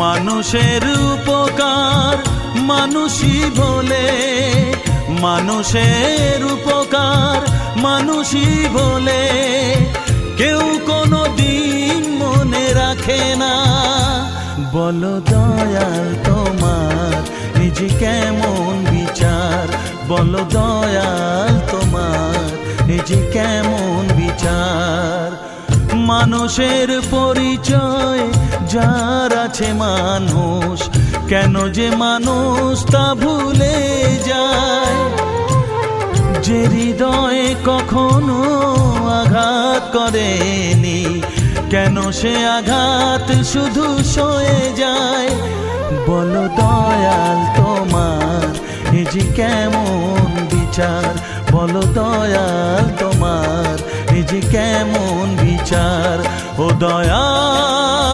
মানুষের উপকার মানুষই বলে, মানুষের উপকার মানুষই বলে, কেউ কোনো দিন মনে রাখে না। বলো দয়াল তোমার নিজে কেমন বিচার, বলো দয়াল তোমার নিজে কেমন বিচার। মানুষের পরিচয় যার আছে মানুষ, কেন যে মানুষ তা ভুলে যায়। যে হৃদয়ে কখনো আঘাত করেনি, কেন সে আঘাত শুধু সয়ে যায়। বলো দয়াল তোমার নিজে কেমন বিচার, বলো দয়াল তোমার নিজে কেমন বিচার। ও দয়াল